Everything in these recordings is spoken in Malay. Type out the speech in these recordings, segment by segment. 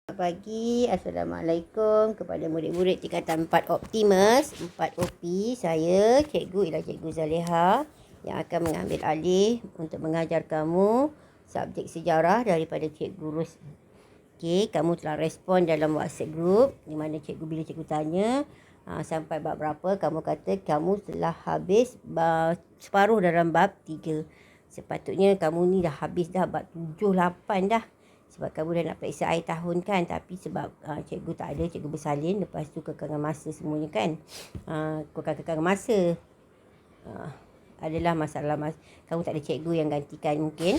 Pagi, Assalamualaikum kepada murid-murid tingkatan 4 Optimus, 4 OP. Saya ialah Cikgu Zaleha yang akan mengambil alih untuk mengajar kamu subjek sejarah daripada Cikgu Ros. Okey, kamu telah respon dalam WhatsApp group di mana bila cikgu tanya sampai bab berapa, kamu kata kamu telah habis separuh dalam bab 3. Sepatutnya kamu ni dah habis dah bab 7, 8 dah. Sebab kamu dah nak periksa akhir tahun kan. Tapi sebab cikgu tak ada, cikgu bersalin. Lepas tu kekangan masa semuanya kan. Kekangan masa adalah masalah kamu tak ada cikgu yang gantikan mungkin.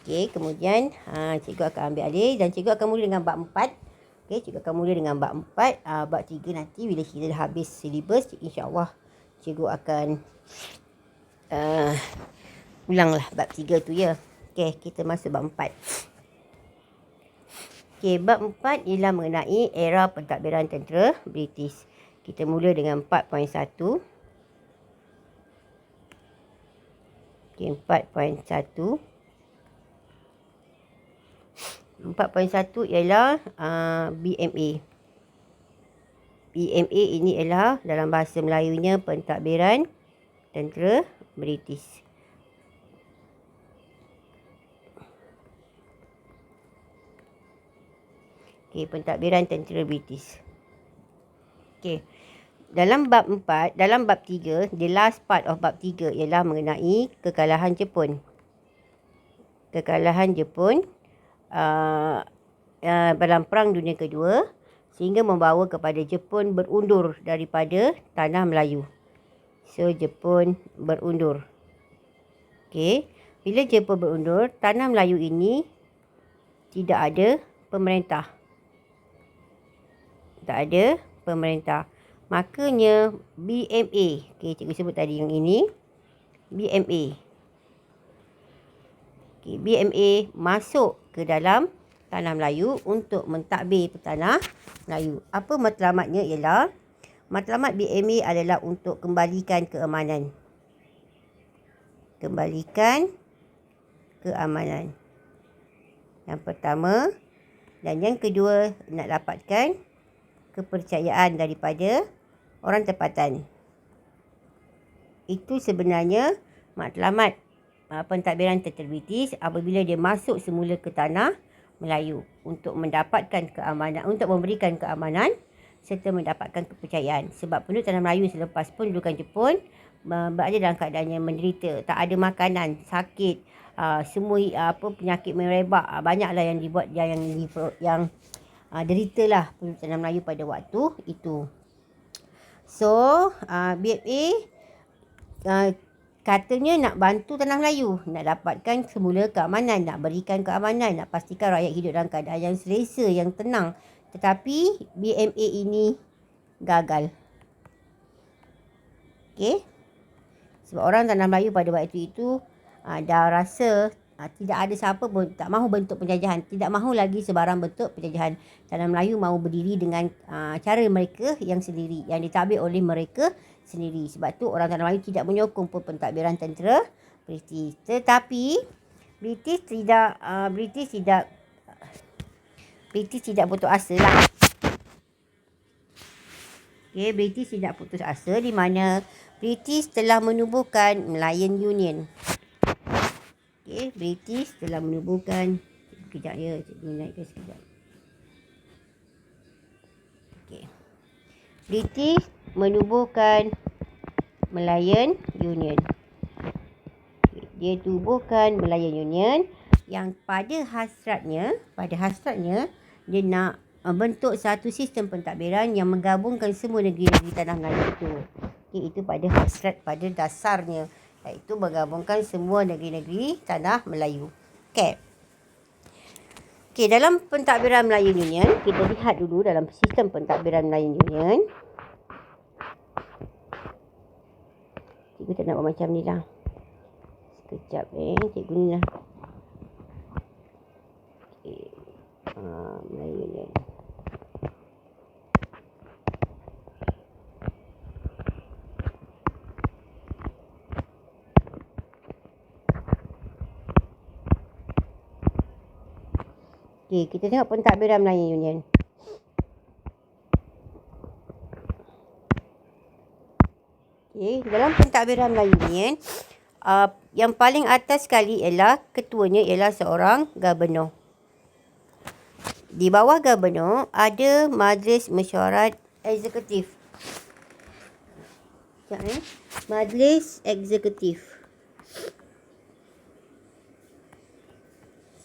Okey, kemudian cikgu akan ambil alih dan cikgu akan mula dengan bab 4. Okey, cikgu akan mula dengan bab 4. Bab 3 nanti bila kita dah habis silibus, insya-Allah cikgu akan ulanglah bab 3 tu ya. Okey, kita masuk bab 4. Okey, bab 4 ialah mengenai era pentadbiran tentera British. Kita mula dengan 4.1. Okey, 4.1. 4.1 ialah BMA. BMA ini ialah dalam bahasa Melayunya pentadbiran tentera British. Okey, pentadbiran tentera British. Okey. Dalam bab 4, dalam bab 3, the last part of bab 3 ialah mengenai kekalahan Jepun. Kekalahan Jepun dalam Perang Dunia Kedua sehingga membawa kepada Jepun berundur daripada tanah Melayu. So, Jepun berundur. Okey. Bila Jepun berundur, tanah Melayu ini tidak ada pemerintah. Tak ada pemerintah. Makanya BMA. Okey, cikgu sebut tadi yang ini. BMA. Okey, BMA masuk ke dalam tanah Melayu untuk mentadbir tanah Melayu. Apa matlamatnya ialah matlamat BMA adalah untuk kembalikan keamanan. Kembalikan keamanan. Yang pertama dan yang kedua, nak dapatkan kepercayaan daripada orang tempatan. Itu sebenarnya matlamat pentadbiran tentera British apabila dia masuk semula ke tanah Melayu untuk mendapatkan keamanan, untuk memberikan keamanan serta mendapatkan kepercayaan. Sebab penduduk tanah Melayu selepas pendudukan Jepun berada dalam keadaan yang menderita, tak ada makanan, sakit, semua penyakit merebak, banyaklah yang dibuat yang derita lah penduduk tanah Melayu pada waktu itu. So, BMA katanya nak bantu tanah Melayu, nak dapatkan semula keamanan, nak berikan keamanan, nak pastikan rakyat hidup dalam keadaan yang selesa, yang tenang. Tetapi BMA ini gagal. Okey. Sebab orang tanah Melayu pada waktu itu dah rasa tidak ada siapa pun tak mahu bentuk penjajahan, tidak mahu lagi sebarang bentuk penjajahan. Tanah Melayu mahu berdiri dengan cara mereka yang sendiri, yang ditadbir oleh mereka sendiri. Sebab tu orang tanah Melayu tidak menyokong pun pentadbiran tentera British. Tetapi British tidak putus asa lah. Okay, British tidak putus asa di mana British telah menubuhkan Malayan Union. Okay, British telah menubuhkan, sekejap ya, cikgu naikkan sekejap. Okay. British menubuhkan Malayan Union. Okay. Dia tubuhkan Malayan Union yang pada hasratnya dia nak membentuk satu sistem pentadbiran yang menggabungkan semua negeri-negeri tanah Melayu itu. Okay, itu pada hasrat, pada dasarnya, iaitu menggabungkan semua negeri-negeri tanah Melayu. Okey. Okey, dalam pentadbiran Malayan Union, kita lihat dulu dalam sistem pentadbiran Malayan Union. Cikgu tak nak buat macam ni lah. Sekejap cikgu ni lah. Okey. Malayan Union. Okey, kita tengok pentadbiran Melayu Union. Okey, dalam pentadbiran Melayu Union, yang paling atas sekali ialah ketuanya ialah seorang Gubernur. Di bawah Gubernur ada Majlis Mesyuarat Eksekutif. Majlis Eksekutif.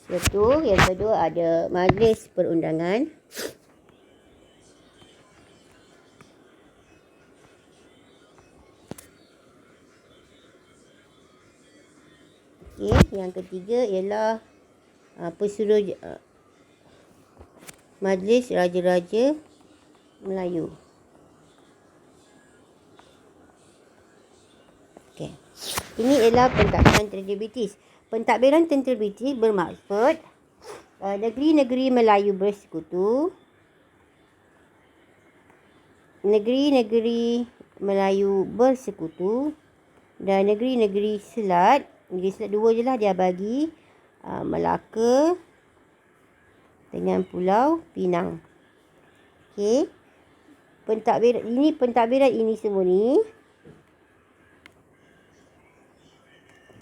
Satu, yang kedua ada Majlis Perundangan. Okey, yang ketiga ialah Majlis Raja-Raja Melayu. Okey. Ini ialah pentadbiran tentera British. Pentadbiran tentera British bermaksud negeri-negeri Melayu bersekutu. Negeri-negeri Melayu bersekutu dan negeri-negeri Selat. Negeri Selat dua je lah dia bagi. Melaka dengan Pulau Pinang. Okey. Pentadbiran ini semua ni.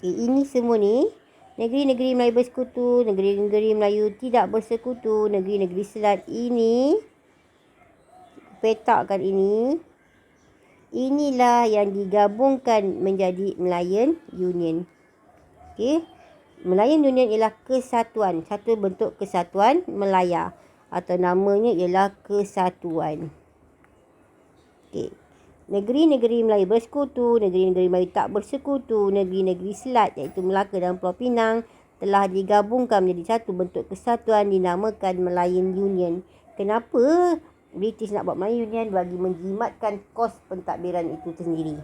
Ini semua ni negeri-negeri Melayu bersekutu, negeri-negeri Melayu tidak bersekutu, negeri-negeri Selat ini, petakkan ini. Inilah yang digabungkan menjadi Malayan Union. Okey. Malayan Union ialah kesatuan, satu bentuk kesatuan Melaya atau namanya ialah kesatuan. Okey. Negeri-negeri Melayu bersekutu, negeri-negeri Melayu tak bersekutu, negeri-negeri Selat iaitu Melaka dan Pulau Pinang telah digabungkan menjadi satu bentuk kesatuan dinamakan Malayan Union. Kenapa British nak buat Malayan Union? Bagi menjimatkan kos pentadbiran itu sendiri.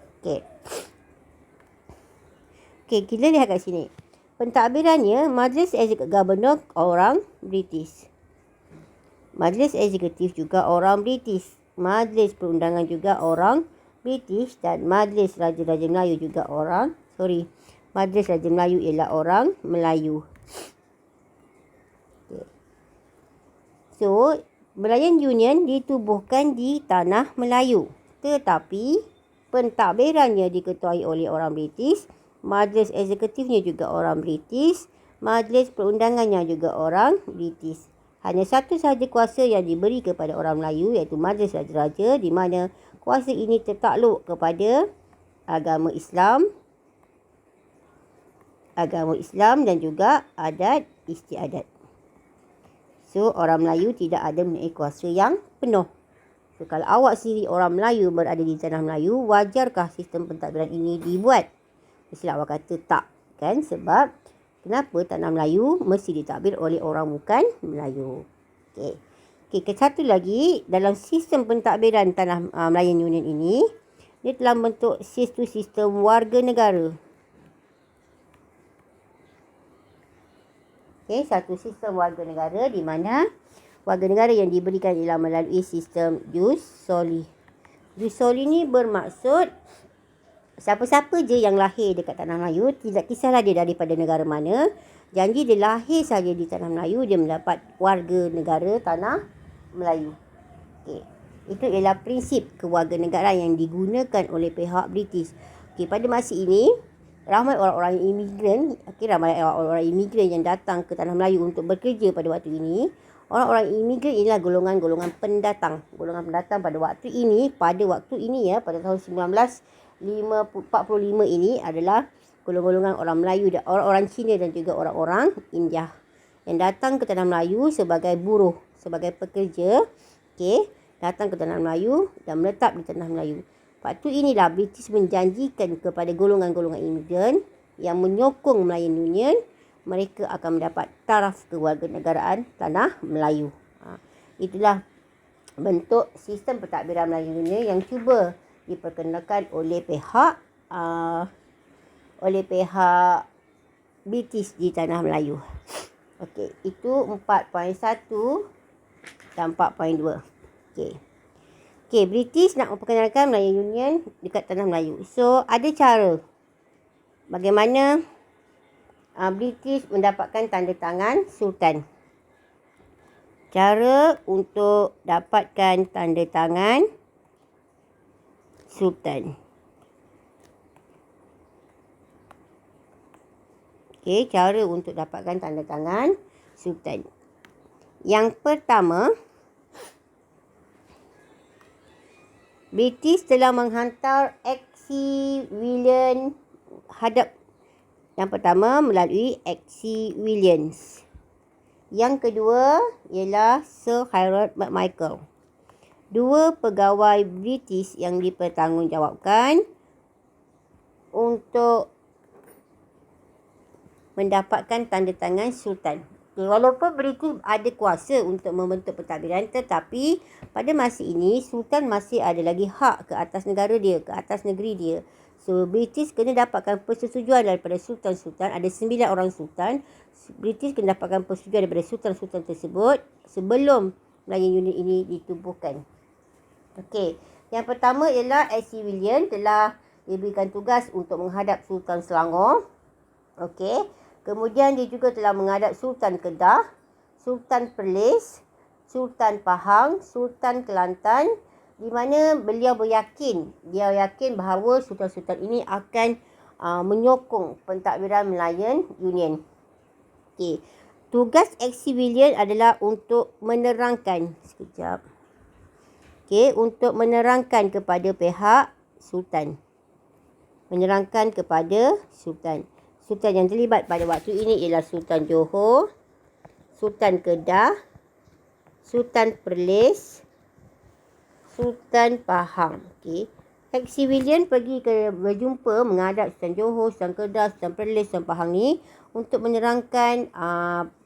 Okey, kita lihat kat sini. Pentadbirannya, Majlis Eksekutif Gubernur orang British. Majlis Eksekutif juga orang British. Majlis Perundangan juga orang British dan Majlis Raja-Raja Melayu juga Majlis Raja Melayu ialah orang Melayu. Okay. So, Malayan Union ditubuhkan di tanah Melayu. Tetapi, pentadbirannya diketuai oleh orang British. Majlis Eksekutifnya juga orang British. Majlis Perundangannya juga orang British. Hanya satu sahaja kuasa yang diberi kepada orang Melayu iaitu Majlis Raja-Raja, di mana kuasa ini tertakluk kepada agama Islam dan juga adat istiadat. So, orang Melayu tidak ada mempunyai kuasa yang penuh. So, kalau awak sendiri orang Melayu berada di tanah Melayu, wajarkah sistem pentadbiran ini dibuat? Mestilah awak kata tak, kan? Sebab kenapa tanah Melayu mesti ditadbir oleh orang bukan Melayu. Okey, satu lagi, dalam sistem pentadbiran tanah Malayan Union ini, dia telah membentuk sistem warga negara. Okey, satu sistem warga negara di mana warga negara yang diberikan ialah melalui sistem jus soli. Jus soli ni bermaksud siapa-siapa je yang lahir dekat tanah Melayu, tidak kisahlah dia daripada negara mana, janji dia lahir saja di tanah Melayu, dia mendapat warga negara tanah Melayu. Okey. Itu ialah prinsip kewarganegaraan yang digunakan oleh pihak British. Okey, pada masa ini, ramai orang-orang imigran yang datang ke tanah Melayu untuk bekerja pada waktu ini. Orang-orang imigran inilah golongan-golongan pendatang. Golongan pendatang pada waktu ini, pada tahun 1945 ini adalah golongan-golongan orang Melayu dan orang-orang Cina dan juga orang-orang India yang datang ke tanah Melayu sebagai buruh, sebagai pekerja, datang ke tanah Melayu dan menetap di tanah Melayu. Waktu inilah British menjanjikan kepada golongan-golongan imigran yang menyokong Malayan Union, mereka akan mendapat taraf kewarganegaraan tanah Melayu. Itulah bentuk sistem pentadbiran Malayan Union yang cuba diperkenalkan oleh pihak British di tanah Melayu. Okey, itu 4.1 dan 4.2. Okey, British nak memperkenalkan Malayan Union dekat tanah Melayu. So, ada cara bagaimana British mendapatkan tanda tangan Sultan. Cara untuk dapatkan tanda tangan Sultan. Okey, cara untuk dapatkan tanda tangan Sultan. Yang pertama, British telah menghantar Aksi William hadap. Yang pertama melalui Aksi Williams. Yang kedua ialah Sir Harold McMichael. Dua pegawai British yang dipertanggungjawabkan untuk mendapatkan tanda tangan Sultan. Walaupun British ada kuasa untuk membentuk pentadbiran, tetapi pada masa ini Sultan masih ada lagi hak ke atas negara dia, ke atas negeri dia. So British kena dapatkan persetujuan daripada Sultan-Sultan. Ada 9 orang Sultan. British kena dapatkan persetujuan daripada Sultan-Sultan tersebut sebelum Melayu unit ini ditubuhkan. Okey, yang pertama ialah A.C. William telah diberikan tugas untuk menghadap Sultan Selangor. Okey, kemudian dia juga telah menghadap Sultan Kedah, Sultan Perlis, Sultan Pahang, Sultan Kelantan, di mana dia yakin bahawa sultan-sultan ini akan menyokong pentadbiran Melayan Union. Okey, tugas Aksi William adalah untuk menerangkan untuk menerangkan kepada pihak Sultan. Menerangkan kepada Sultan. Sultan yang terlibat pada waktu ini ialah Sultan Johor, Sultan Kedah, Sultan Perlis, Sultan Pahang. Okey. Aksi William pergi berjumpa menghadap Sultan Johor, Sultan Kedah, Sultan Perlis, Sultan Pahang ni untuk menerangkan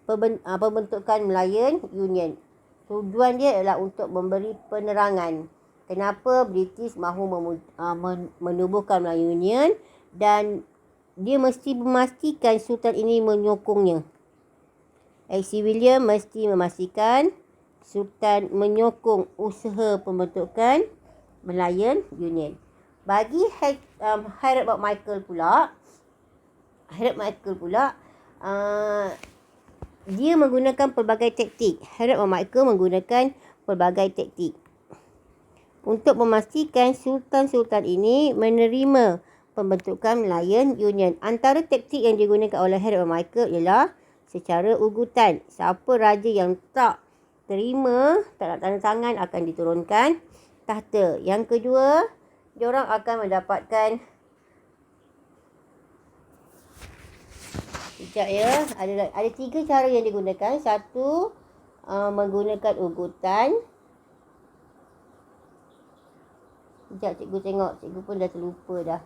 pembentukan Melayan Union. Tujuan dia ialah untuk memberi penerangan kenapa British mahu menubuhkan Melayu Union, dan dia mesti memastikan Sultan ini menyokongnya. Aksi William mesti memastikan Sultan menyokong usaha pembentukan Melayan Union. Bagi Harold McMichael pula, dia menggunakan pelbagai taktik. Harold McMichael menggunakan pelbagai taktik untuk memastikan sultan-sultan ini menerima pembentukan Melayan Union. Antara taktik yang digunakan oleh Harold McMichael ialah secara ugutan. Siapa raja yang tak terima tanda tangan akan diturunkan tahta. Yang kedua, diorang akan mendapatkan ada 3 cara yang digunakan. Satu, menggunakan ugutan. Sekejap cikgu tengok, cikgu pun dah terlupa dah.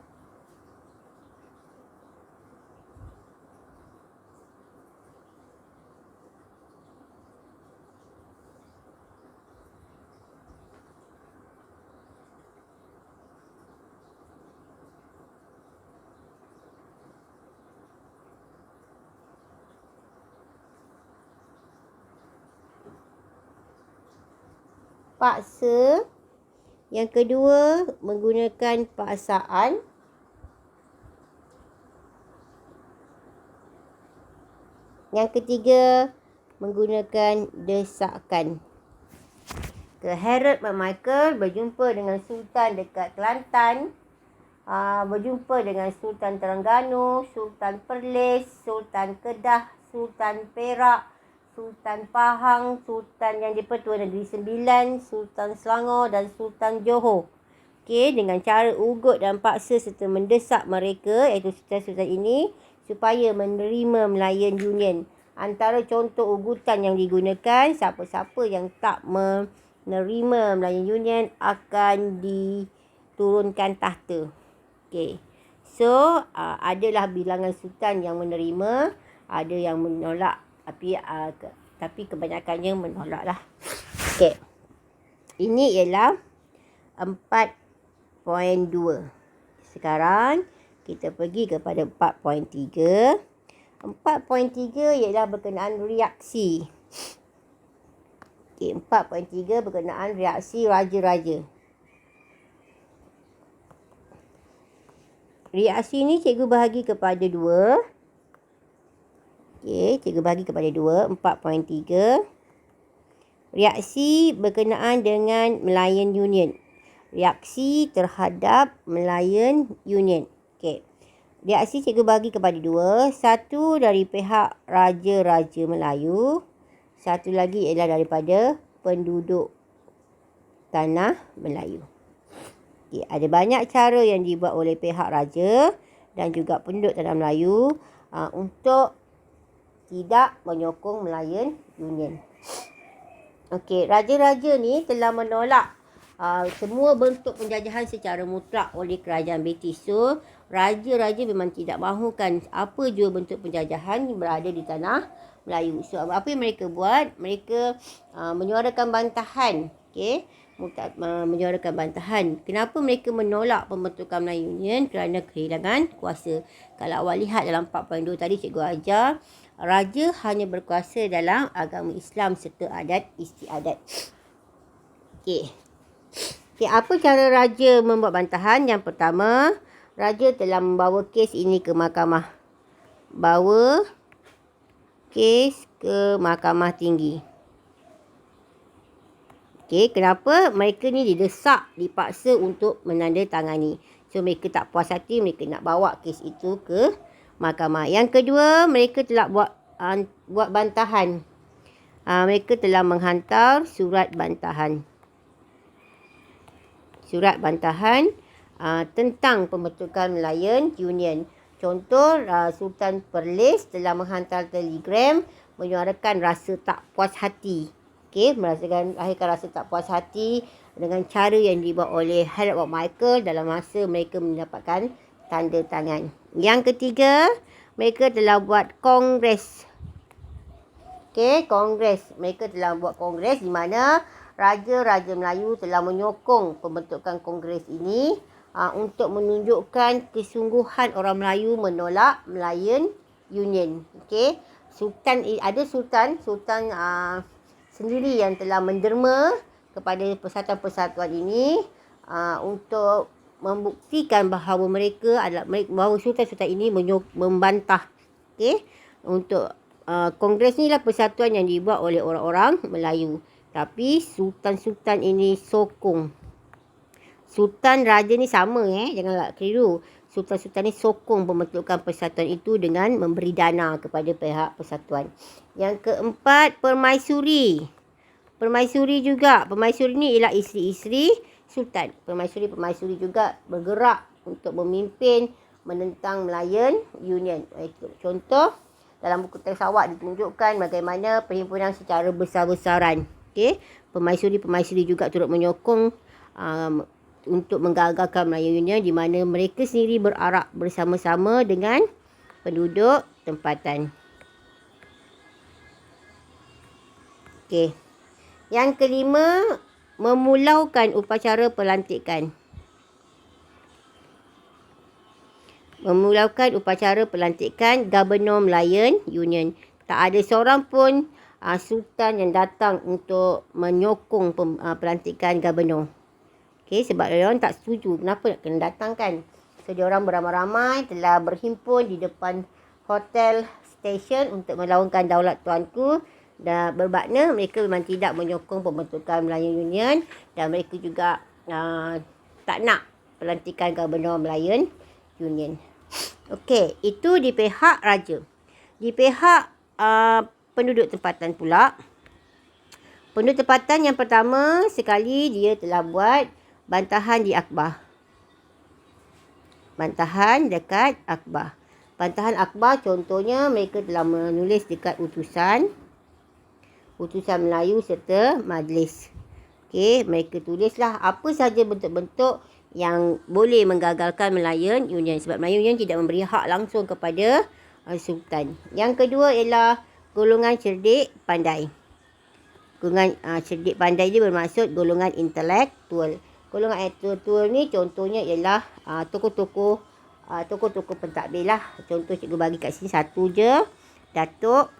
Paksa. Yang kedua, menggunakan paksaan. Yang ketiga, menggunakan desakan. Harold McMichael berjumpa dengan Sultan dekat Kelantan, berjumpa dengan Sultan Terengganu, Sultan Perlis, Sultan Kedah, Sultan Perak, Sultan Pahang, Sultan yang di-Pertua Negeri Sembilan, Sultan Selangor dan Sultan Johor. Okey, dengan cara ugut dan paksa serta mendesak mereka, iaitu sultan-sultan ini, supaya menerima Melayan Union. Antara contoh ugutan yang digunakan, siapa-siapa yang tak menerima Melayan Union akan diturunkan tahta. Okey. So, adalah bilangan sultan yang menerima, ada yang menolak. Tapi kebanyakannya menolak lah. Okey. Ini ialah 4.2. Sekarang kita pergi kepada 4.3. 4.3 ialah berkenaan reaksi. Okey, 4.3 berkenaan reaksi raja-raja. Reaksi ni cikgu bahagi kepada 2. Okey, cikgu bagi kepada 2. 4.3. Reaksi berkenaan dengan Malayan Union. Reaksi terhadap Malayan Union. Okey. Reaksi cikgu bagi kepada dua. Satu dari pihak Raja-Raja Melayu. Satu lagi ialah daripada penduduk tanah Melayu. Okay, ada banyak cara yang dibuat oleh pihak raja dan juga penduduk tanah Melayu untuk tidak menyokong Malayan Union. Okey, raja-raja ni telah menolak semua bentuk penjajahan secara mutlak oleh kerajaan British. So, raja-raja memang tidak mahukan apa jua bentuk penjajahan berada di tanah Melayu. So, apa yang mereka buat? Mereka menyuarakan bantahan. Okey, menyuarakan bantahan. Kenapa mereka menolak pembentukan Malayan Union? Kerana kehilangan kuasa. Kalau awak lihat dalam 4.2 tadi cikgu ajar, raja hanya berkuasa dalam agama Islam serta adat istiadat. Okey. Okey, apa cara raja membuat bantahan? Yang pertama, raja telah membawa kes ini ke mahkamah. Bawa kes ke mahkamah tinggi. Okey, kenapa? Mereka ni didesak, dipaksa untuk menandatangani. So, mereka tak puas hati, mereka nak bawa kes itu ke mahkamah. Yang kedua, mereka telah buat bantahan. Mereka telah menghantar surat bantahan. Surat bantahan tentang pembentukan Malayan Union. Contoh, Sultan Perlis telah menghantar telegram menyuarakan rasa tak puas hati. Okey, lahirkan rasa tak puas hati dengan cara yang dibuat oleh Harold Michael dalam masa mereka mendapatkan tanda tangan. Yang ketiga, mereka telah buat kongres. Okey, kongres. Mereka telah buat kongres di mana Raja-Raja Melayu telah menyokong pembentukan kongres ini untuk menunjukkan kesungguhan orang Melayu menolak Malayan Union. Okey, Sultan sendiri yang telah menderma kepada persatuan-persatuan ini untuk membuktikan bahawa bahawa sultan-sultan ini membantah. Okey, untuk kongres ni lah persatuan yang dibuat oleh orang-orang Melayu. Tapi sultan-sultan ini sokong. Sultan raja ni sama janganlah keliru. Sultan-sultan ni sokong pembentukan persatuan itu dengan memberi dana kepada pihak persatuan. Yang keempat, permaisuri. Permaisuri ni ialah isteri-isteri sultan. Permaisuri juga bergerak untuk memimpin menentang Malayan Union. Contoh, dalam buku teks awak ditunjukkan bagaimana perhimpunan secara besar-besaran. Okey, permaisuri juga turut menyokong untuk menggagalkan Malayan Union di mana mereka sendiri berarak bersama-sama dengan penduduk tempatan. Okey. Yang kelima, memulaukan upacara pelantikan. Memulaukan upacara pelantikan Gubernur Malayan Union. Tak ada seorang pun sultan yang datang untuk menyokong pelantikan gubernur. Okey, sebab diorang tak setuju. Kenapa nak kena datang kan? So, diorang beramai-ramai telah berhimpun di depan hotel station untuk melaungkan daulat tuanku. Dan bermakna mereka memang tidak menyokong pembentukan Malayan Union dan mereka juga tak nak pelantikan Gubernur Malayan Union. Okey, itu di pihak raja. Di pihak penduduk tempatan pula. Penduduk tempatan yang pertama sekali dia telah buat bantahan di Akbar. Bantahan dekat Akbar. Bantahan Akbar contohnya mereka telah menulis dekat utusan Melayu serta majlis. Okey, mereka tulislah apa sahaja bentuk-bentuk yang boleh menggagalkan Malayan Union. Sebab Malayan Union tidak memberi hak langsung kepada sultan. Yang kedua ialah golongan cerdik pandai. Golongan cerdik pandai ni bermaksud golongan intelektual. Golongan intelektual ni contohnya ialah tokoh-tokoh pentadbir lah. Contoh cikgu bagi kat sini satu je. Datuk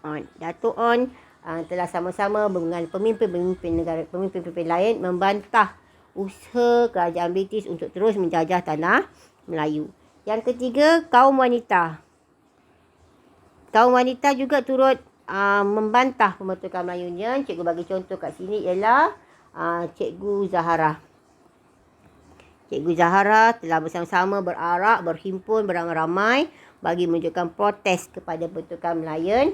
On telah sama-sama dengan pemimpin-pemimpin lain membantah usaha kerajaan British untuk terus menjajah tanah Melayu. Yang ketiga, kaum wanita. Kaum wanita juga turut membantah pembentukan Melayu Union. Cikgu bagi contoh kat sini ialah Cikgu Zahara. Cikgu Zahara telah bersama-sama berarak, berhimpun beramai-ramai bagi menunjukkan protes kepada pembentukan Melayu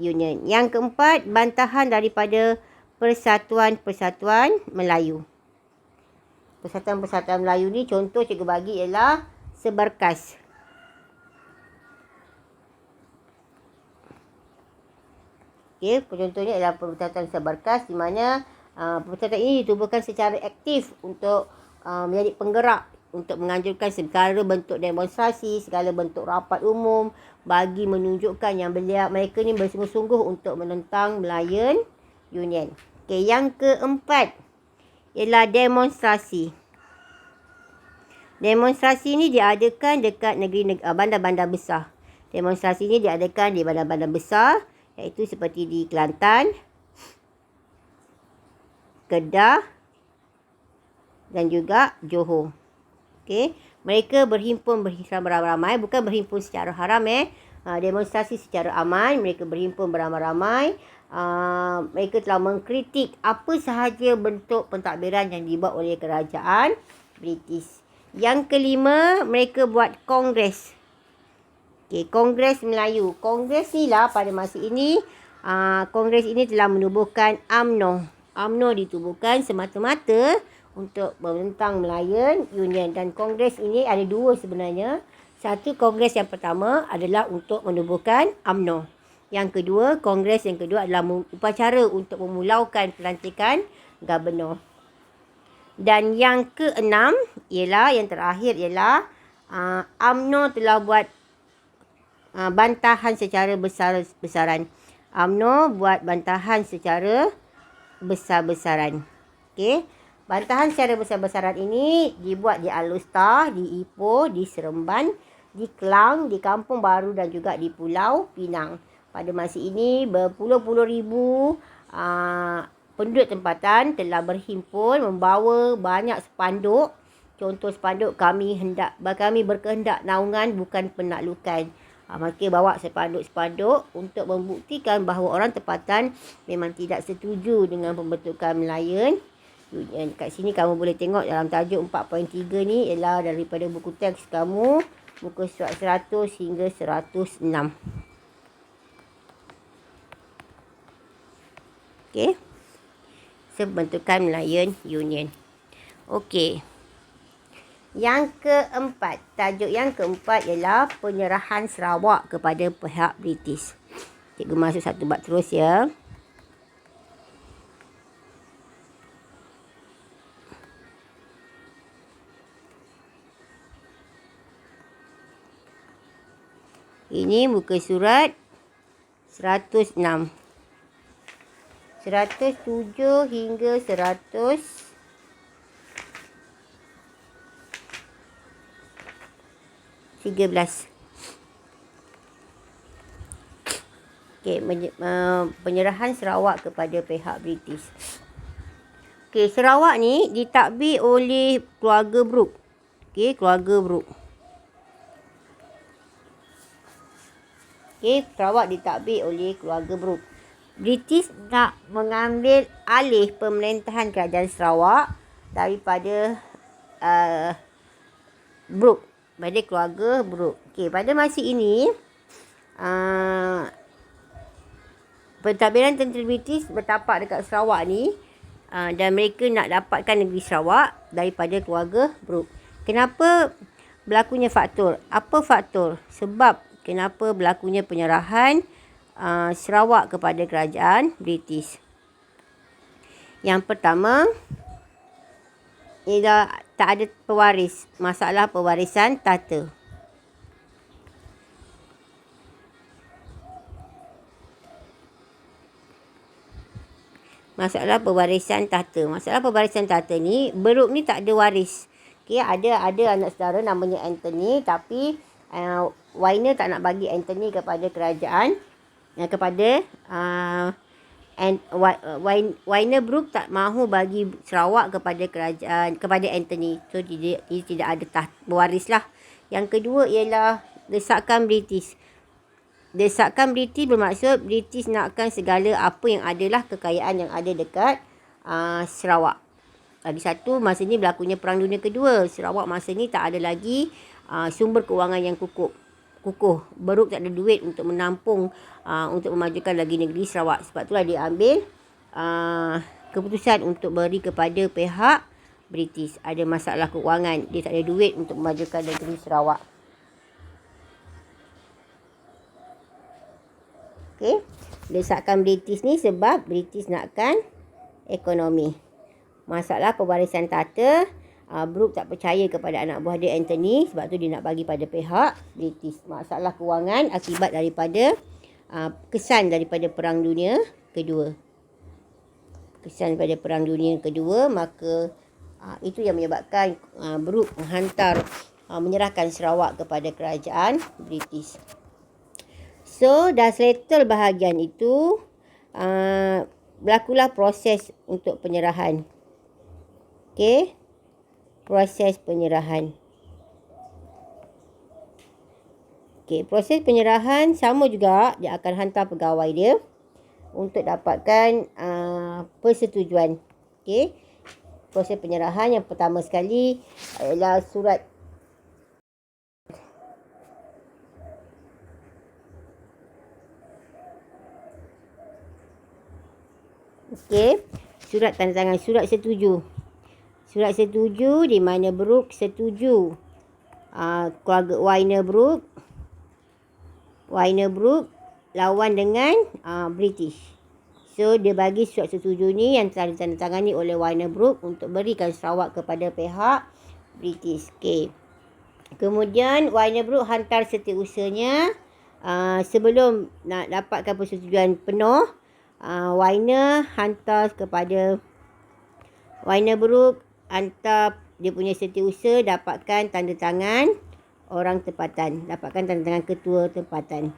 Union. Yang keempat, bantahan daripada Persatuan-Persatuan Melayu. Persatuan-Persatuan Melayu ni contoh cikgu bagi ialah Seberkas. Okey, contohnya ialah Persatuan Seberkas di mana persatuan ini ditubuhkan secara aktif untuk menjadi penggerak untuk menganjurkan segala bentuk demonstrasi, segala bentuk rapat umum bagi menunjukkan yang mereka ni bersungguh-sungguh untuk menentang Melayu Union. Okey, yang keempat ialah demonstrasi. Demonstrasi ni diadakan dekat bandar-bandar besar. Demonstrasi ni diadakan di bandar-bandar besar iaitu seperti di Kelantan, Kedah dan juga Johor. Okey, mereka berhimpun beramai-ramai, bukan berhimpun secara haram demonstrasi secara aman. Mereka berhimpun beramai-ramai. Mereka telah mengkritik apa sahaja bentuk pentadbiran yang dibuat oleh kerajaan British. Yang kelima, mereka buat kongres. Okey, Kongres Melayu. Kongres ni lah pada masa ini, kongres ini telah menubuhkan UMNO. UMNO ditubuhkan semata-mata untuk menentang Melayu Union. Dan kongres ini ada dua sebenarnya. Satu, kongres yang pertama adalah untuk menubuhkan UMNO. Yang kedua, kongres yang kedua adalah upacara untuk memulaukan pelantikan Governor. Dan yang keenam ialah, yang terakhir ialah UMNO telah buat bantahan secara besar-besaran. UMNO buat bantahan secara besar-besaran. Okey. Bantahan secara besar-besaran ini dibuat di Alor-Star, di Ipoh, di Seremban, di Klang, di Kampung Baru dan juga di Pulau Pinang. Pada masa ini berpuluh-puluh ribu penduduk tempatan telah berhimpun membawa banyak spanduk. Contoh spanduk, kami berkehendak naungan bukan penaklukan. Mereka bawa spanduk-spanduk untuk membuktikan bahawa orang tempatan memang tidak setuju dengan pembentukan Melayu Union. Kat sini kamu boleh tengok dalam tajuk 4.3 ni ialah daripada buku teks kamu, muka surat 100 hingga 106. Okey. Pembentukan Melayu Union. Okey. Yang keempat, tajuk yang keempat ialah penyerahan Sarawak kepada pihak British. Cikgu masuk satu bab terus ya. Ini muka surat 106. 107 hingga 113. Okey, penyerahan Sarawak kepada pihak British. Okey, Sarawak ni ditadbir oleh keluarga Brooke. Okey, keluarga Brooke. Okey, Sarawak ditadbir oleh keluarga Brooke. British nak mengambil alih pemerintahan kerajaan Sarawak daripada Brooke, pada keluarga Brooke. Okey, pada masa ini pentadbiran tentera British bertapak dekat Sarawak ni dan mereka nak dapatkan negeri Sarawak daripada keluarga Brooke. Kenapa berlakunya faktor? Apa faktor? Sebab kenapa berlakunya penyerahan Sarawak kepada kerajaan British. Yang pertama ialah tak ada pewaris, masalah pewarisan tata. Masalah pewarisan tata ni, Brooke ni tak ada waris. Okey, ada anak saudara namanya Anthony, tapi Wainer tak nak bagi Anthony kepada kerajaan, kepada Wainer Brooke tak mahu bagi Sarawak kepada kerajaan, kepada Anthony. So dia tidak ada pewaris lah. Yang kedua ialah desakan British. desakan British bermaksud British nakkan segala apa yang adalah kekayaan yang ada dekat Sarawak. Lagi satu, masa ni berlakunya Perang Dunia Kedua. Sarawak masa ni tak ada lagi sumber kewangan yang kukuh. Brooke tak ada duit untuk menampung, untuk memajukan lagi negeri Sarawak. Sebab itulah dia ambil keputusan untuk beri kepada pihak British. Ada masalah kewangan. Dia tak ada duit untuk memajukan negeri Sarawak. Okey. Desakan British ni sebab British nakkan ekonomi. Masalah pewarisan tata, Brooke tak percaya kepada anak buah dia Anthony, sebab tu dia nak bagi pada pihak British. Masalah kewangan akibat daripada kesan daripada Perang Dunia Kedua. Maka itu yang menyebabkan Brooke menyerahkan Sarawak kepada kerajaan British. So, dah settle bahagian itu, berlakulah proses untuk penyerahan. Okey. Proses penyerahan. Okey, proses penyerahan sama juga, dia akan hantar pegawai dia untuk dapatkan persetujuan. Okey. Proses penyerahan yang pertama sekali ialah surat surat tanda tangan, surat setuju. Surat setuju di mana Brooke setuju. Keluarga Wainer Brooke lawan dengan British. So, dia bagi surat setuju ni yang telah ditandatangani oleh Wainer Brooke untuk berikan Sarawak kepada pihak British. Okey. Kemudian, Wainer Brooke hantar setiausahanya sebelum nak dapatkan persetujuan penuh. Wainer Brooke hantar dia punya setiausaha dapatkan tanda tangan orang tempatan, dapatkan tanda tangan ketua tempatan.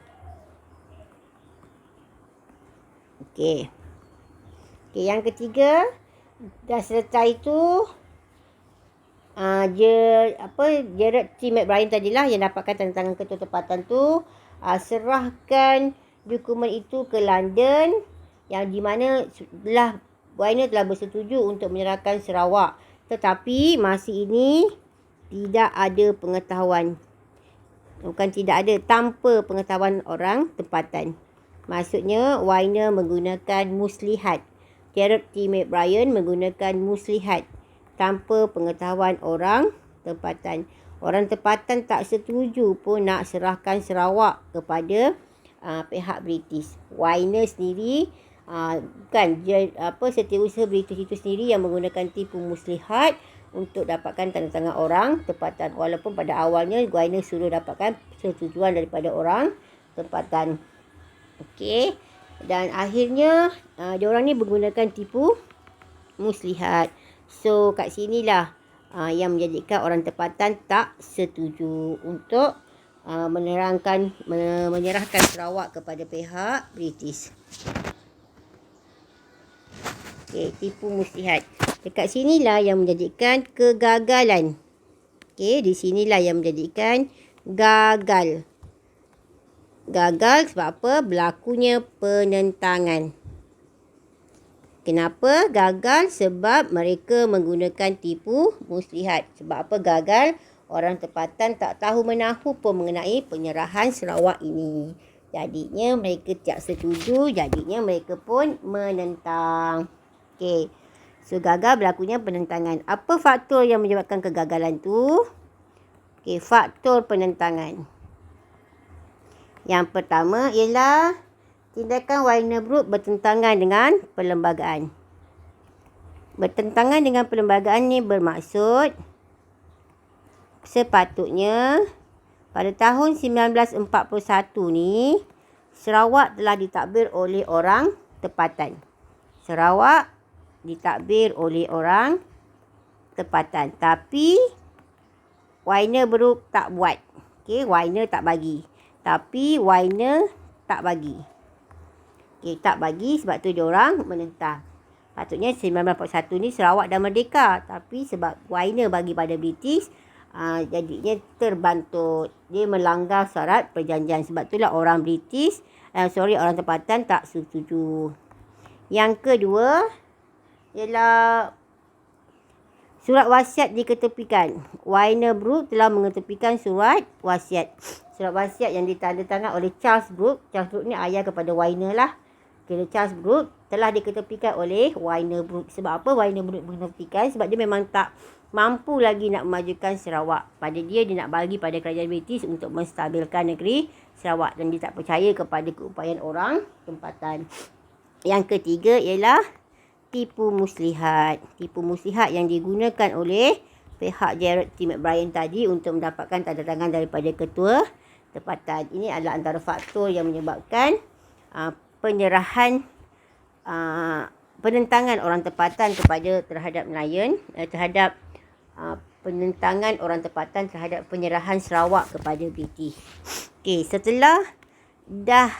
Okey, yang ketiga, dah selesai tu Gerard T. McBrien tadilah yang dapatkan tanda tangan ketua tempatan tu, serahkan dokumen itu ke London, yang di mana Wainer telah bersetuju untuk menyerahkan Sarawak. Tetapi masih ini tidak ada pengetahuan. Bukan tidak ada, tanpa pengetahuan orang tempatan. Maksudnya Wainer menggunakan muslihat. Gerard T. McBrien menggunakan muslihat tanpa pengetahuan orang tempatan. Orang tempatan tak setuju pun nak serahkan Sarawak kepada pihak British. Wainer sendiri setiausaha British itu sendiri yang menggunakan tipu muslihat untuk dapatkan tanda tangan orang tempatan. Walaupun pada awalnya Wainer suruh dapatkan persetujuan daripada orang tempatan. Okey. Dan akhirnya diorang ni menggunakan tipu muslihat. So, kat sinilah yang menjadikan orang tempatan tak setuju untuk menyerahkan Sarawak kepada pihak British. Okey, tipu muslihat. Dekat sinilah yang menjadikan kegagalan. Okey, di sinilah yang menjadikan gagal. Gagal sebab apa? Berlakunya penentangan. Kenapa gagal? Sebab mereka menggunakan tipu muslihat. Sebab apa gagal? Orang tempatan tak tahu menahu pun mengenai penyerahan Sarawak ini. Jadinya mereka tak setuju, jadinya mereka pun menentang. Okey. So, gagal berlakunya penentangan. Apa faktor yang menyebabkan kegagalan tu? Okey, faktor penentangan. Yang pertama ialah tindakan Wainer Brooke bertentangan dengan perlembagaan. Bertentangan dengan perlembagaan ni bermaksud sepatutnya pada tahun 1941 ni Sarawak telah ditadbir oleh orang tempatan. Sarawak ditadbir oleh orang tempatan. Tapi Wainer Brooke tak buat. Okey, Wainer tak bagi. Tapi Wainer tak bagi. Okey, tak bagi sebab tu diorang menentang. Patutnya 1941 ni Sarawak dah merdeka. Tapi sebab Wainer bagi pada British, Jadinya terbantut. Dia melanggar syarat perjanjian. Sebab itulah orang British, orang tempatan tak setuju. Yang kedua ialah surat wasiat diketepikan. Warner Brooke telah mengetepikan surat wasiat. Surat wasiat yang ditandatangan oleh Charles Brooke. Charles Brooke ni ayah kepada Warner lah. Charles Brooke telah diketepikan oleh Warner Brooke. Sebab apa Warner Brooke mengetepikan? Sebab dia memang tak mampu lagi nak memajukan Sarawak. Pada dia nak bagi pada kerajaan British untuk menstabilkan negeri Sarawak. Dan dia tak percaya kepada keupayaan orang tempatan. Yang ketiga ialah tipu muslihat. Tipu muslihat yang digunakan oleh pihak Gerard T. McBrien tadi untuk mendapatkan tanda tangan daripada ketua tempatan. Ini adalah antara faktor yang menyebabkan penyerahan penentangan orang tempatan terhadap nelayan, terhadap penentangan orang tempatan terhadap penyerahan Sarawak kepada British. Okey, setelah dah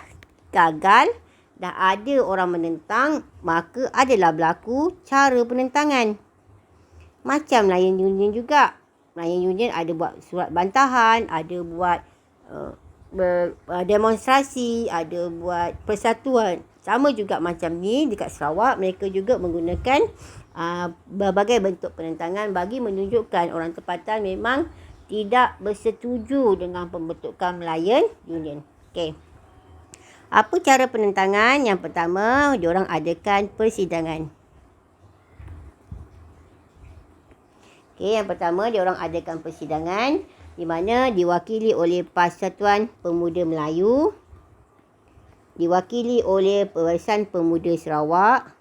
gagal, dah ada orang menentang, maka adalah berlaku cara penentangan. Macam Nelayan Union juga. Nelayan Union ada buat surat bantahan, ada buat demonstrasi, ada buat persatuan. Sama juga macam ni dekat Sarawak, mereka juga menggunakan berbagai bentuk penentangan bagi menunjukkan orang tempatan memang tidak bersetuju dengan pembentukan Nelayan Union. Okey. Apa cara penentangan? Yang pertama, diorang adakan persidangan. Okey, yang pertama diorang adakan persidangan di mana diwakili oleh Persatuan Pemuda Melayu, diwakili oleh Barisan Pemuda Sarawak,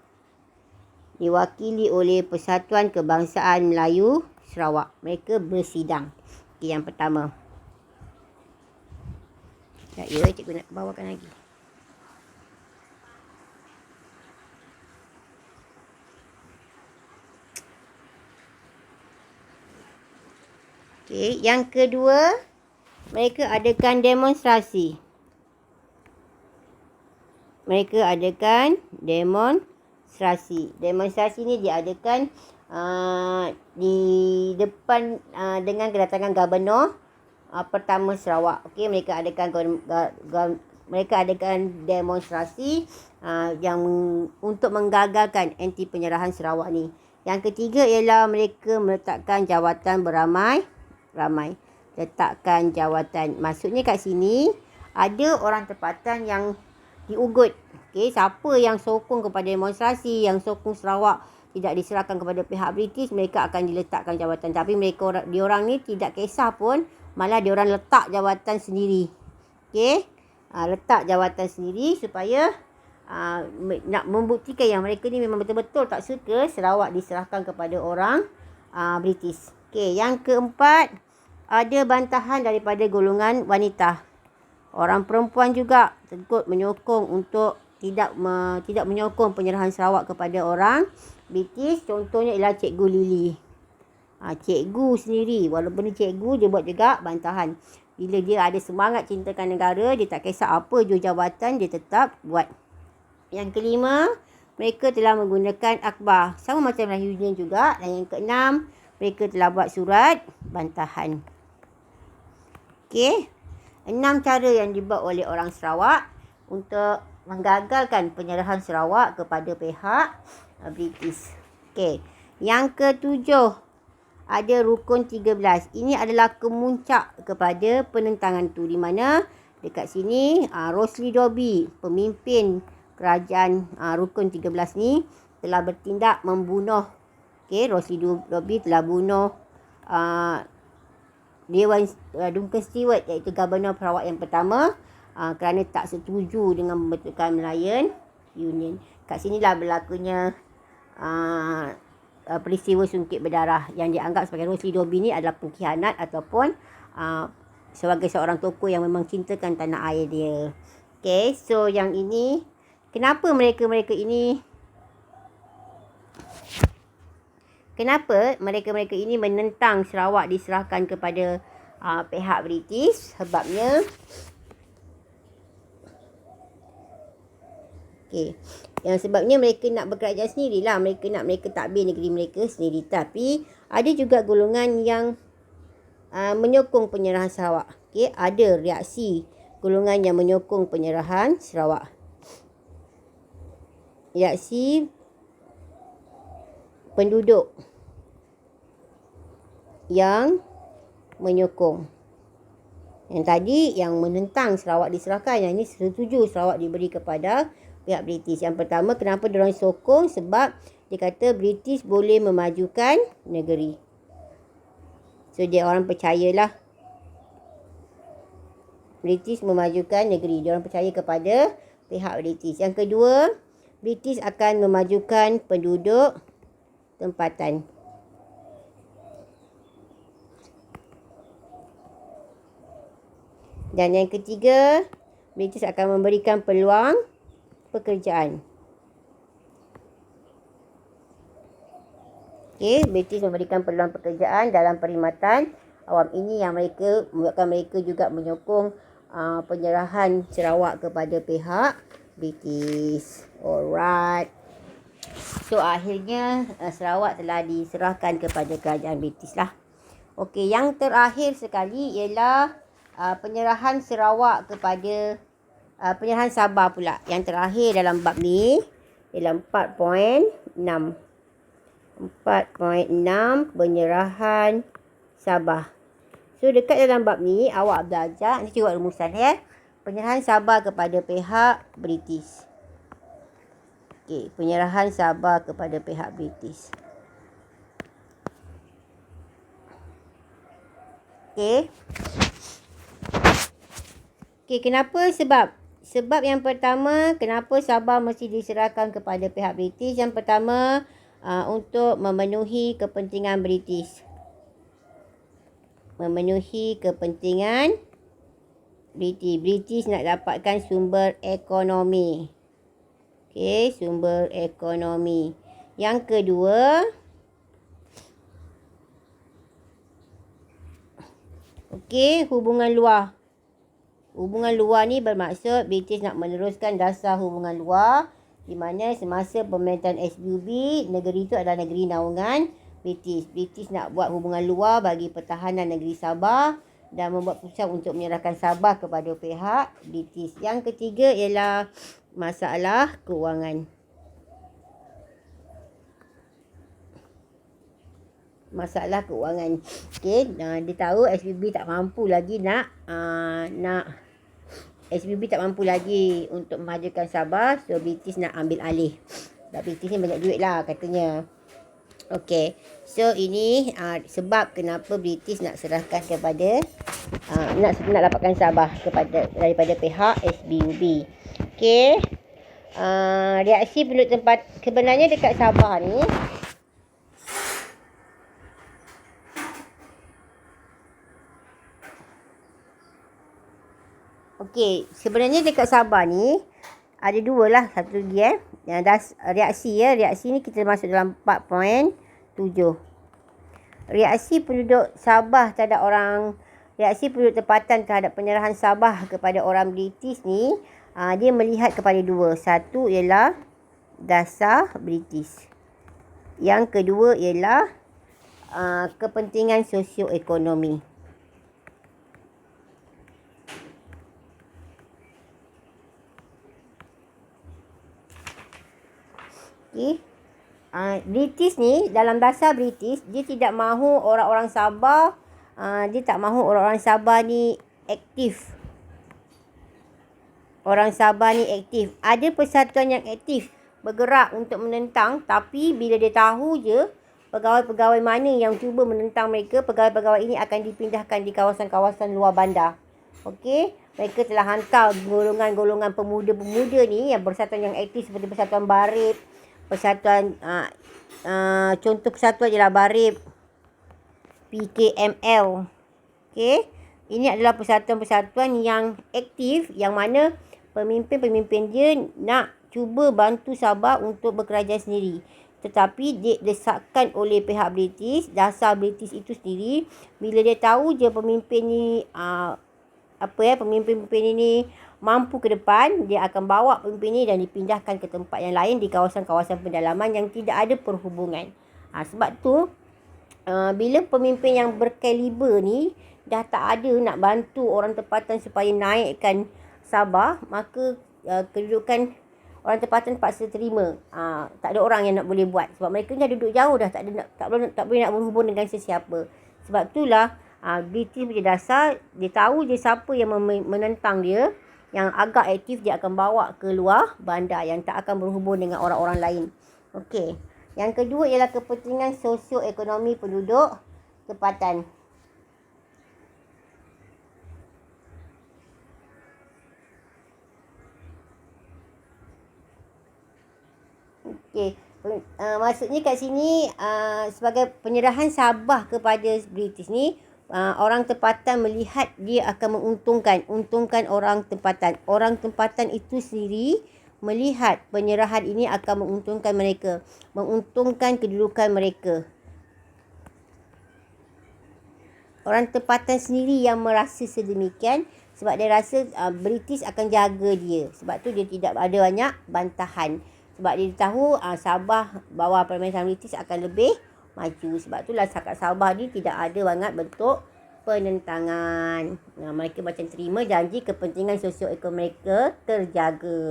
diwakili oleh Persatuan Kebangsaan Melayu Sarawak. Mereka bersidang. Okey, yang pertama. Cikgu nak bawakan lagi. Okey, yang kedua, mereka adakan demonstrasi. Demonstrasi ni diadakan di depan dengan kedatangan Gubernur pertama Sarawak. Okey, mereka adakan demonstrasi yang untuk menggagalkan anti penyerahan Sarawak ni. Yang ketiga ialah mereka meletakkan jawatan beramai. Letakkan jawatan. Maksudnya kat sini ada orang tempatan yang diugut. Okey, siapa yang sokong kepada demonstrasi, yang sokong Sarawak tidak diserahkan kepada pihak British, mereka akan diletakkan jawatan. Tapi diorang ni tidak kisah pun, malah diorang letak jawatan sendiri. Okey, letak jawatan sendiri supaya nak membuktikan yang mereka ni memang betul-betul tak suka Sarawak diserahkan kepada orang British. Okey, yang keempat, ada bantahan daripada golongan wanita. Orang perempuan juga tegut menyokong untuk tidak menyokong penyerahan Sarawak kepada orang British. Contohnya ialah Cikgu Lily. Cikgu sendiri, walaupun dia cikgu, dia buat juga bantahan. Bila dia ada semangat cintakan negara, dia tak kisah apa jabatan, dia tetap buat. Yang kelima, mereka telah menggunakan akhbar. Sama macam Nelayan Union juga. Dan yang keenam, mereka telah buat surat bantahan. Okey. 6 cara yang dibuat oleh orang Sarawak untuk menggagalkan penyerahan Sarawak kepada pihak British. Okey. Yang ketujuh, ada rukun 13. Ini adalah kemuncak kepada penentangan tu, di mana dekat sini Rosely Dobbie, pemimpin kerajaan rukun 13 ni, telah bertindak membunuh. Okey, Rosely Dobbie telah bunuh Dewan Duncan Stewart, iaitu Gubernur Sarawak yang pertama, kerana tak setuju dengan pembentukan Nelayan Union. Kat sinilah berlakunya peristiwa sungkit berdarah yang dianggap sebagai Rosely Dobbie ni adalah pengkhianat ataupun sebagai seorang tokoh yang memang cintakan tanah air dia. Okay, so yang ini, kenapa mereka ini menentang Sarawak diserahkan kepada pihak British? Sebabnya, sebabnya mereka nak berkerajaan sendirilah. Mereka takbir negeri mereka sendiri. Tapi ada juga golongan yang menyokong penyerahan Sarawak. Okey, ada reaksi golongan yang menyokong penyerahan Sarawak. Reaksi penduduk yang menyokong. Yang tadi yang menentang Sarawak diserahkan, yang ini setuju Sarawak diberi kepada pihak British. Yang pertama, kenapa diorang sokong? Sebab dia kata British boleh memajukan negeri. So dia orang percayalah British memajukan negeri. Diorang percaya kepada pihak British. Yang kedua, British akan memajukan penduduk tempatan. Dan yang ketiga, British akan memberikan peluang pekerjaan. Okey, British memberikan peluang pekerjaan dalam perkhidmatan awam. Ini yang mereka membuatkan mereka juga menyokong penyerahan Sarawak kepada pihak British. Alright. So akhirnya Sarawak telah diserahkan kepada kerajaan British lah. Okey, yang terakhir sekali ialah penyerahan Sarawak kepada penyerahan Sabah pula. Yang terakhir dalam bab ni ialah 4.6. 4.6 penyerahan Sabah. So dekat dalam bab ni awak belajar, nanti cikgu buat rumusan ya. Penyerahan Sabah kepada pihak British. Okey, penyerahan Sabah kepada pihak British. Okey. Okey, kenapa? Sebab yang pertama, kenapa Sabah mesti diserahkan kepada pihak British? Yang pertama, untuk memenuhi kepentingan British. Memenuhi kepentingan British. British nak dapatkan sumber ekonomi. Okey, sumber ekonomi. Yang kedua, okey, hubungan luar. Hubungan luar ni bermaksud British nak meneruskan dasar hubungan luar, di mana semasa pemerintahan SBUB, negeri itu adalah negeri naungan British. British nak buat hubungan luar bagi pertahanan negeri Sabah dan membuat keputusan untuk menyerahkan Sabah kepada pihak British. Yang ketiga ialah masalah keuangan. Masalah keuangan. Okey, dia tahu SBB tak mampu lagi SBB tak mampu lagi untuk memajukan Sabah, so British nak ambil alih. Sebab British ni banyak duit lah katanya. Okey, so ini sebab kenapa British nak serahkan kepada nak dapatkan Sabah daripada pihak SBUB. Okey, reaksi penduduk tempat sebenarnya dekat Sabah ni, okey, sebenarnya dekat Sabah ni ada dua lah, satu lagi yang reaksi reaksi ni kita masuk dalam 4.7. Reaksi penduduk Sabah terhadap reaksi penduduk tempatan terhadap penyerahan Sabah kepada orang British ni, dia melihat kepada dua. Satu ialah dasar British. Yang kedua ialah kepentingan sosioekonomi. Okay. British ni, dalam dasar British, dia tidak mahu orang-orang Sabah, dia tak mahu orang-orang Sabah ni aktif. Orang Sabah ni aktif. Ada persatuan yang aktif bergerak untuk menentang, tapi bila dia tahu je pegawai-pegawai mana yang cuba menentang mereka, pegawai-pegawai ini akan dipindahkan di kawasan-kawasan luar bandar. Okey, mereka telah hantar golongan-golongan pemuda-pemuda ni yang persatuan yang aktif seperti Persatuan Barib, Persatuan contoh persatuan ialah Barib, PKML. Okey, ini adalah persatuan-persatuan yang aktif, yang mana pemimpin-pemimpin dia nak cuba bantu Sabah untuk berkerajaan sendiri. Tetapi didesakkan oleh pihak British, dasar British itu sendiri. Bila dia tahu je pemimpin ni pemimpin-pemimpin ini mampu ke depan, dia akan bawa pemimpin ini dan dipindahkan ke tempat yang lain di kawasan-kawasan pendalaman yang tidak ada perhubungan. Sebab tu bila pemimpin yang berkaliber ni dah tak ada nak bantu orang tempatan supaya naikkan Sabah, maka kedudukan orang tempatan paksa terima. Tak ada orang yang nak boleh buat sebab mereka dah duduk jauh dah, tak boleh nak berhubung dengan sesiapa. Sebab itulah British punya dasar, dia tahu je siapa yang menentang dia, yang agak aktif dia akan bawa ke luar bandar yang tak akan berhubung dengan orang-orang lain. Okey. Yang kedua ialah kepentingan sosioekonomi penduduk tempatan. Okey. Maksudnya kat sini sebagai penyerahan Sabah kepada British ni, orang tempatan melihat dia akan menguntungkan orang tempatan. Orang tempatan itu sendiri melihat penyerahan ini akan menguntungkan mereka, menguntungkan kedudukan mereka. Orang tempatan sendiri yang merasa sedemikian sebab dia rasa British akan jaga dia. Sebab tu dia tidak ada banyak bantahan. Sebab dia tahu Sabah bawah permainan British akan lebih maju. Sebab itulah kat Sabah ni tidak ada banget bentuk penentangan. Mereka macam terima janji kepentingan sosioekonomi mereka terjaga.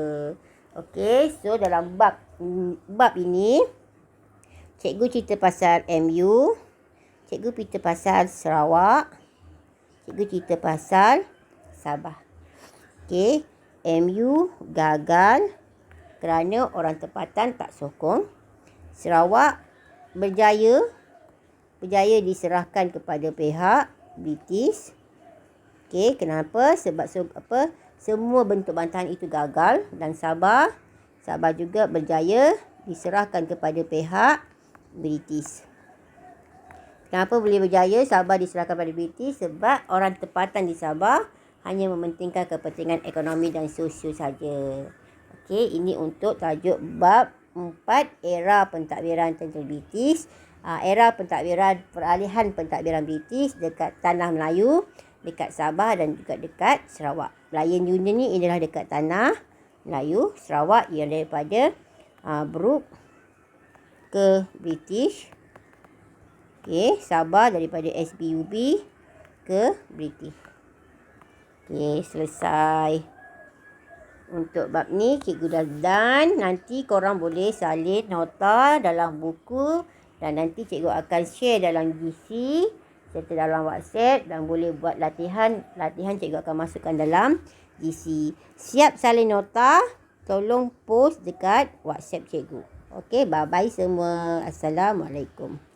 Okey, so dalam bab ini cikgu cerita pasal MU, cikgu cerita pasal Sarawak, cikgu cerita pasal Sabah. Okey, MU gagal kerana orang tempatan tak sokong. Sarawak berjaya diserahkan kepada pihak British. Okey, kenapa? Sebab semua bentuk bantahan itu gagal. Dan Sabah juga berjaya diserahkan kepada pihak British. Kenapa boleh berjaya Sabah diserahkan kepada British? Sebab orang tempatan di Sabah hanya mementingkan kepentingan ekonomi dan sosial saja. Okey, ini untuk tajuk bab 4 era pentadbiran tentera British. Era pentadbiran, peralihan pentadbiran British dekat tanah Melayu, dekat Sabah dan juga dekat Sarawak. Lion Union ni adalah dekat tanah Melayu, Sarawak ialah daripada Brooke ke British. Okey, Sabah daripada SBUB ke British. Okey, selesai. Untuk bab ni cikgu dah done. Nanti korang boleh salin nota dalam buku dan nanti cikgu akan share dalam GC serta dalam WhatsApp dan boleh buat latihan cikgu akan masukkan dalam GC. Siap salin nota, tolong post dekat WhatsApp cikgu. Okey, bye-bye semua. Assalamualaikum.